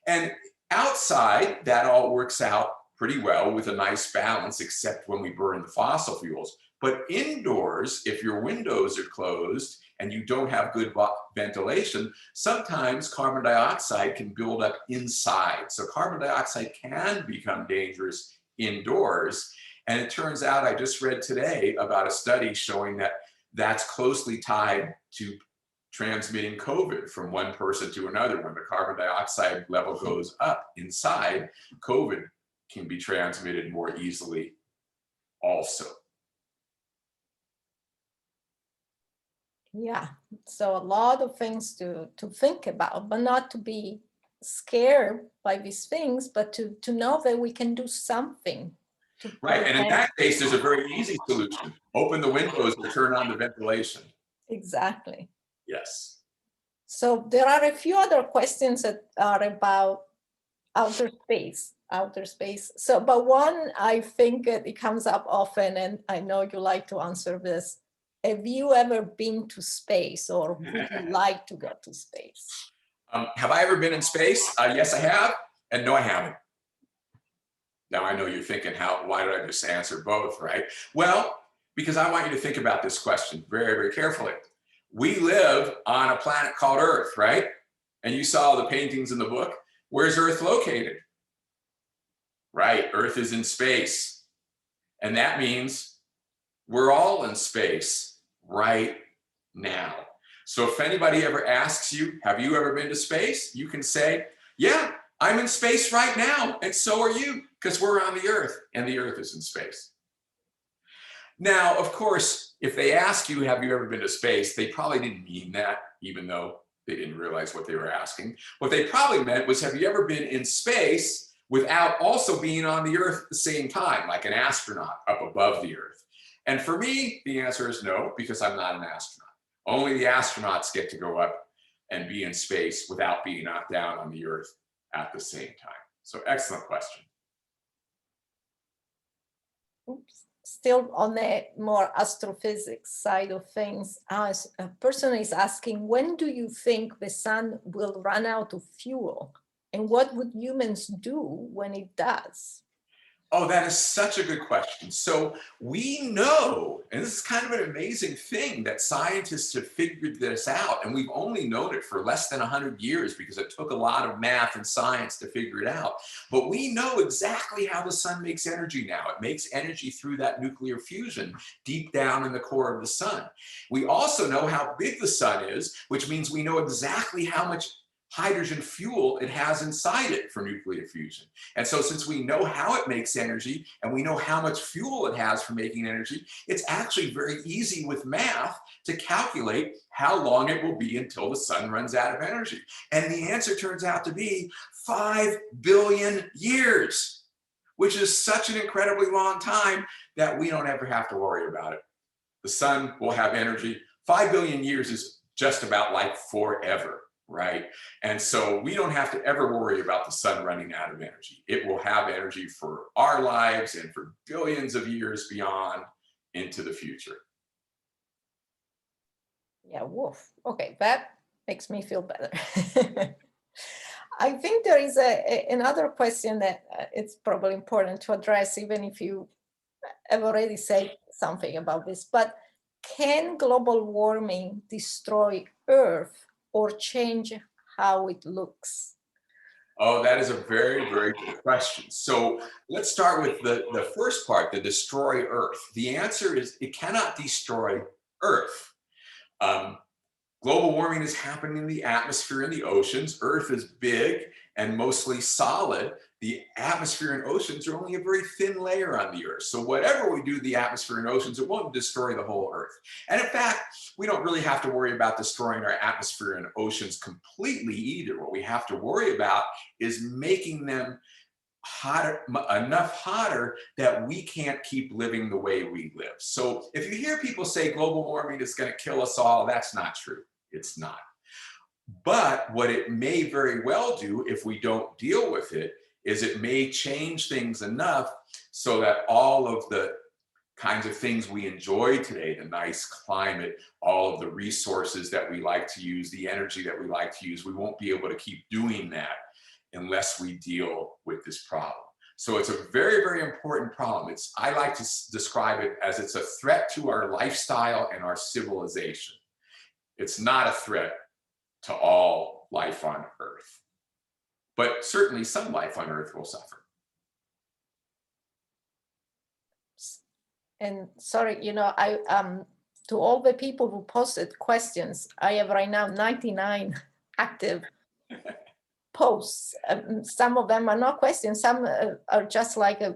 And outside, that all works out pretty well with a nice balance, except when we burn the fossil fuels. But indoors, if your windows are closed and you don't have good ventilation, sometimes carbon dioxide can build up inside. So carbon dioxide can become dangerous indoors. And it turns out, I just read today about a study showing that that's closely tied to transmitting COVID from one person to another. When the carbon dioxide level goes up inside, COVID can be transmitted more easily also. Yeah, so a lot of things to think about, but not to be scared by these things, but to know that we can do something. Right, and in that case, there's a very easy solution. Open the windows and turn on the ventilation. Exactly. Yes. So there are a few other questions that are about outer space. So, but one, I think it comes up often, and I know you like to answer this. Have you ever been to space, or would you like to go to space? Have I ever been in space? Yes, I have, and no, I haven't. Now I know you're thinking, why did I just answer both, right? Well, because I want you to think about this question very, very carefully. We live on a planet called Earth, right? And you saw the paintings in the book. Where's Earth located? Right, Earth is in space. And that means we're all in space right now. So if anybody ever asks you, have you ever been to space? You can say, yeah, I'm in space right now, and so are you, because we're on the Earth, and the Earth is in space. Now, of course, if they ask you, have you ever been to space, they probably didn't mean that, even though they didn't realize what they were asking. What they probably meant was, have you ever been in space without also being on the Earth at the same time, like an astronaut up above the Earth? And for me, the answer is no, because I'm not an astronaut. Only the astronauts get to go up and be in space without being down on the Earth at the same time. So excellent question. Oops. Still on the more astrophysics side of things, a person is asking, when do you think the sun will run out of fuel? And what would humans do when it does? Oh, that is such a good question. So we know, and this is kind of an amazing thing, that scientists have figured this out, and we've only known it for less than 100 years because it took a lot of math and science to figure it out. But we know exactly how the sun makes energy now. It makes energy through that nuclear fusion deep down in the core of the sun. We also know how big the sun is, which means we know exactly how much hydrogen fuel it has inside it for nuclear fusion. And so since we know how it makes energy and we know how much fuel it has for making energy, it's actually very easy with math to calculate how long it will be until the sun runs out of energy. And the answer turns out to be 5 billion years, which is such an incredibly long time that we don't ever have to worry about it. The sun will have energy. 5 billion years is just about like forever. Right? And so we don't have to ever worry about the sun running out of energy. It will have energy for our lives and for billions of years beyond into the future. Yeah, woof. Okay, that makes me feel better. I think there is another question that it's probably important to address, even if you have already said something about this, but can global warming destroy Earth or change how it looks? Oh, that is a very, very good question. So let's start with the first part, the destroy Earth. The answer is it cannot destroy Earth. Global warming is happening in the atmosphere and the oceans. Earth is big and mostly solid. The atmosphere and oceans are only a very thin layer on the Earth. So whatever we do to the atmosphere and oceans, it won't destroy the whole Earth. And in fact, we don't really have to worry about destroying our atmosphere and oceans completely either. What we have to worry about is making them hotter, enough hotter that we can't keep living the way we live. So if you hear people say global warming is going to kill us all, that's not true. It's not. But what it may very well do if we don't deal with it is it may change things enough so that all of the kinds of things we enjoy today, the nice climate, all of the resources that we like to use, the energy that we like to use, we won't be able to keep doing that unless we deal with this problem. So it's a very, very important problem. I like to describe it as it's a threat to our lifestyle and our civilization. It's not a threat to all life on Earth, but certainly some life on Earth will suffer. And sorry, I to all the people who posted questions, I have right now 99 active posts. Some of them are not questions, some are just like a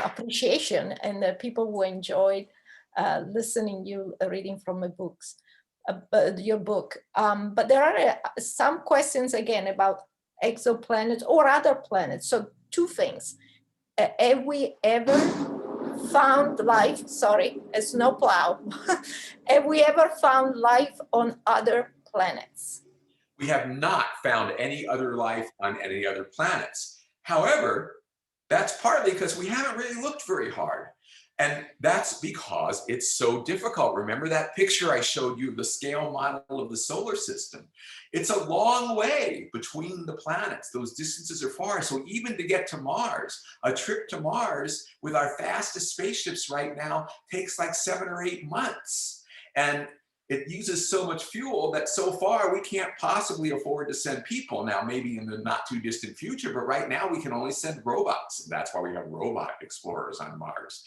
appreciation and the people who enjoyed listening you reading from my books. Your book, but there are some questions again about exoplanets or other planets. So two things: have we ever found life? Sorry, a snowplow. Have we ever found life on other planets? We have not found any other life on any other planets. However, that's partly because we haven't really looked very hard. And that's because it's so difficult. Remember that picture I showed you of the scale model of the solar system? It's a long way between the planets. Those distances are far. So even to get to Mars, a trip to Mars with our fastest spaceships right now takes like 7 or 8 months. And it uses so much fuel that so far we can't possibly afford to send people. Now, maybe in the not too distant future, but right now we can only send robots. And that's why we have robot explorers on Mars.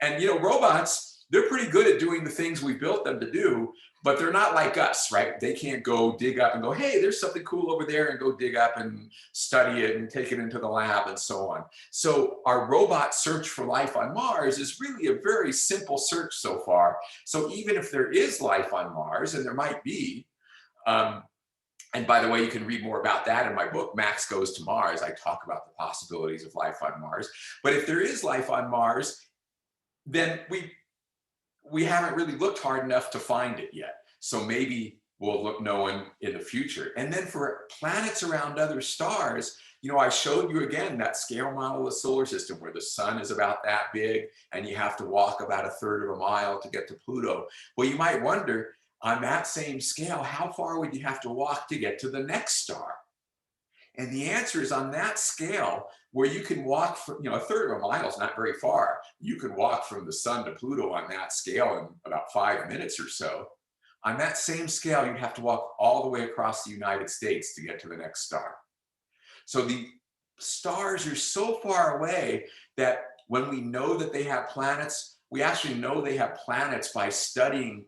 And robots, they're pretty good at doing the things we built them to do, but they're not like us, right? They can't go dig up and go, hey, there's something cool over there, and go dig up and study it and take it into the lab and so on. So our robot search for life on Mars is really a very simple search so far. So even if there is life on Mars, and there might be, and by the way, you can read more about that in my book, Max Goes to Mars. I talk about the possibilities of life on Mars. But if there is life on Mars, then we haven't really looked hard enough to find it yet. So maybe we'll know in the future. And then for planets around other stars, I showed you again that scale model of the solar system where the sun is about that big and you have to walk about 1/3 of a mile to get to Pluto. Well, you might wonder, on that same scale, how far would you have to walk to get to the next star? And the answer is on that scale, where you can walk from, a third of a mile is not very far. You can walk from the sun to Pluto on that scale in about 5 minutes or so. On that same scale, you'd have to walk all the way across the United States to get to the next star. So the stars are so far away that when we know that they have planets, we actually know they have planets by studying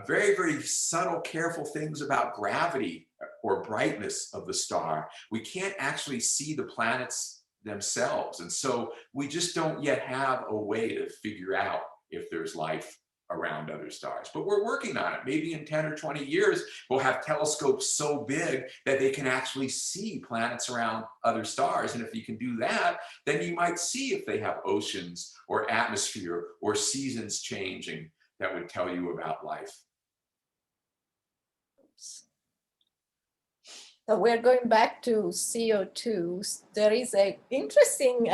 very, very subtle, careful things about gravity or brightness of the star. We can't actually see the planets themselves. And so we just don't yet have a way to figure out if there's life around other stars. But we're working on it. Maybe in 10 or 20 years, we'll have telescopes so big that they can actually see planets around other stars. And if you can do that, then you might see if they have oceans or atmosphere or seasons changing that would tell you about life. So we're going back to CO2. There is an interesting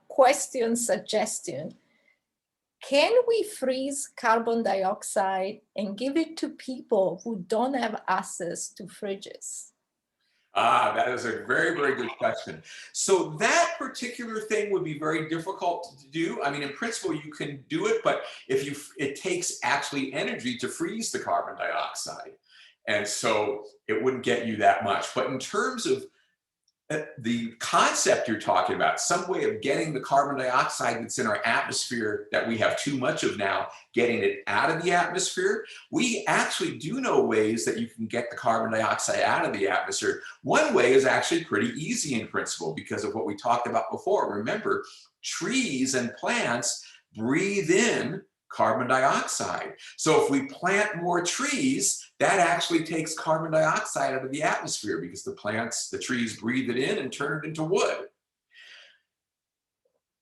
question suggestion. Can we freeze carbon dioxide and give it to people who don't have access to fridges? That is a very, very good question. So that particular thing would be very difficult to do. I mean, in principle, you can do it, but it takes actually energy to freeze the carbon dioxide. And so it wouldn't get you that much. But in terms of the concept you're talking about, some way of getting the carbon dioxide that's in our atmosphere that we have too much of now, getting it out of the atmosphere, we actually do know ways that you can get the carbon dioxide out of the atmosphere. One way is actually pretty easy in principle because of what we talked about before. Remember, trees and plants breathe in carbon dioxide. So if we plant more trees, that actually takes carbon dioxide out of the atmosphere because the trees breathe it in and turn it into wood.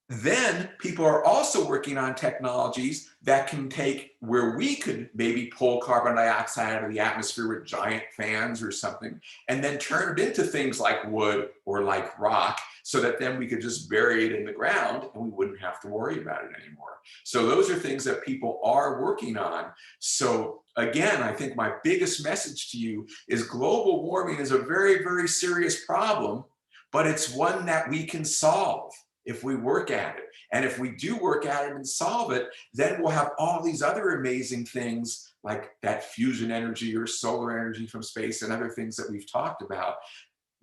Then people are also working on technologies that can take where we could maybe pull carbon dioxide out of the atmosphere with giant fans or something, and then turn it into things like wood or like rock, so that then we could just bury it in the ground and we wouldn't have to worry about it anymore. So those are things that people are working on. So again, I think my biggest message to you is global warming is a very, very serious problem, but it's one that we can solve if we work at it. And if we do work at it and solve it, then we'll have all these other amazing things like that fusion energy or solar energy from space and other things that we've talked about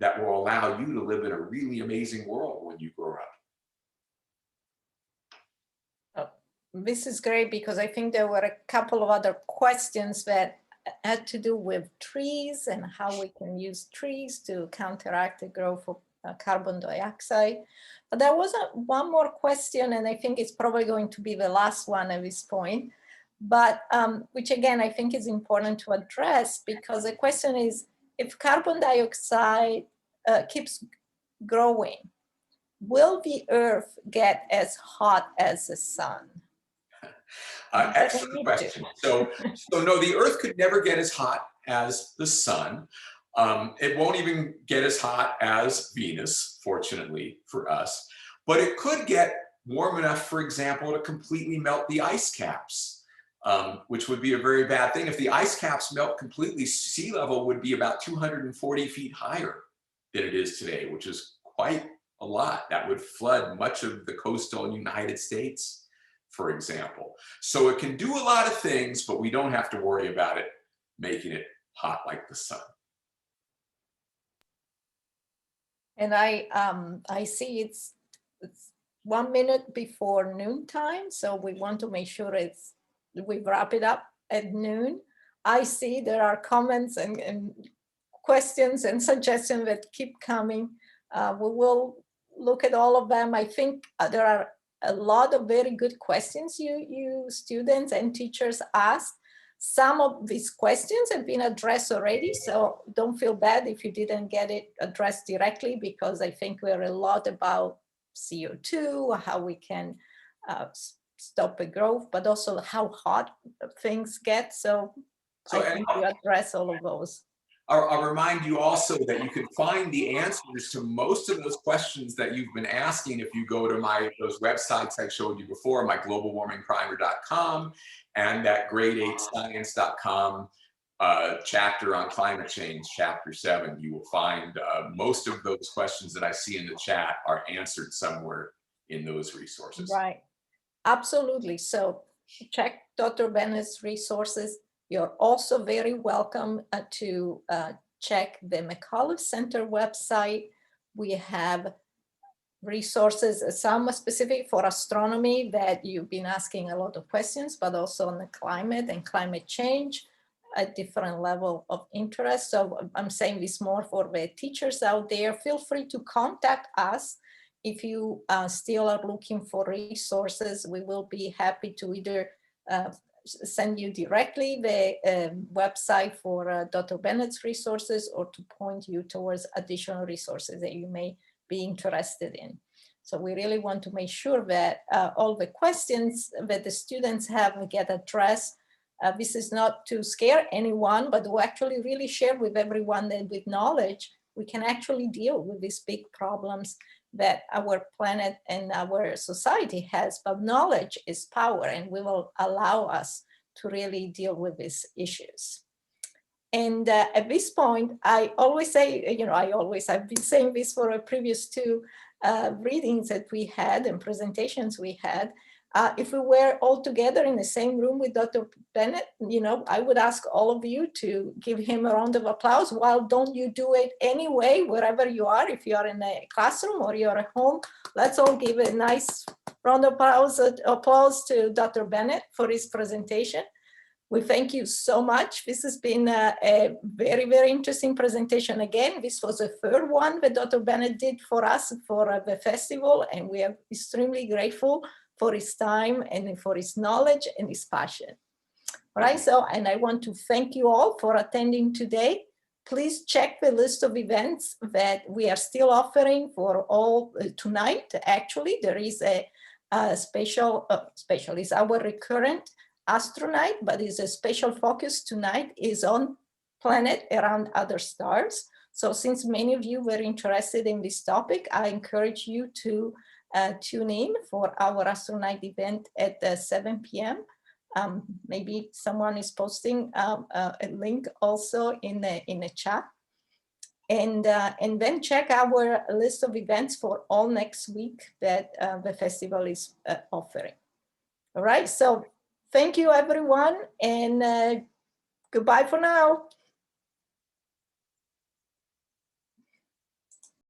that will allow you to live in a really amazing world when you grow up. This is great because I think there were a couple of other questions that had to do with trees and how we can use trees to counteract the growth of carbon dioxide. But there was one more question, and I think it's probably going to be the last one at this point, but which again, I think is important to address, because the question is, if carbon dioxide keeps growing, will the Earth get as hot as the sun? Excellent question. So no, the Earth could never get as hot as the sun. It won't even get as hot as Venus, fortunately for us, but it could get warm enough, for example, to completely melt the ice caps, which would be a very bad thing. If the ice caps melt completely, sea level would be about 240 feet higher than it is today, which is quite a lot. That would flood much of the coastal United States, for example. So it can do a lot of things, but we don't have to worry about it making it hot like the sun. And I see it's 1 minute before noontime, so we want to make sure we wrap it up at noon. I see there are comments and questions and suggestions that keep coming. We will look at all of them. I think there are a lot of very good questions you students and teachers asked. Some of these questions have been addressed already, so don't feel bad if you didn't get it addressed directly, because I think we're a lot about CO2, how we can stop the growth, but also how hot things get. So I think you address all of those. I'll remind you also that you can find the answers to most of those questions that you've been asking if you go to those websites I showed you before, my globalwarmingprimer.com and that grade8science.com chapter on climate change, chapter 7, you will find most of those questions that I see in the chat are answered somewhere in those resources. Right. Absolutely. So check Dr. Bennett's resources. You're also very welcome to check the McAuliffe Center website. We have resources, some specific for astronomy that you've been asking a lot of questions, but also on the climate and climate change, a different level of interest. So I'm saying this more for the teachers out there. Feel free to contact us if you still are looking for resources. We will be happy to either send you directly the website for Dr. Bennett's resources, or to point you towards additional resources that you may be interested in. So we really want to make sure that all the questions that the students have get addressed. This is not to scare anyone, but to actually really share with everyone that with knowledge, we can actually deal with these big problems that our planet and our society has. But knowledge is power, and we will allow us to really deal with these issues. And at this point, I always say, I've been saying this for a previous 2 readings that we had and presentations we had. If we were all together in the same room with Dr. Bennett, I would ask all of you to give him a round of applause. Why don't you do it anyway, wherever you are? If you are in a classroom or you're at home, let's all give a nice round of applause to Dr. Bennett for his presentation. We thank you so much. This has been a very, very interesting presentation. Again, this was the 3rd one that Dr. Bennett did for us for the festival, and we are extremely grateful for his time and for his knowledge and his passion. All right, so, and I want to thank you all for attending today. Please check the list of events that we are still offering for all tonight. Actually, there is a special is our recurrent astronaut, but is a special focus tonight is on planet around other stars. So since many of you were interested in this topic, I encourage you to tune in for our astronaut event at 7 p.m. Maybe someone is posting a link also in the chat. And then check our list of events for all next week that the festival is offering. All right, so thank you everyone, and goodbye for now.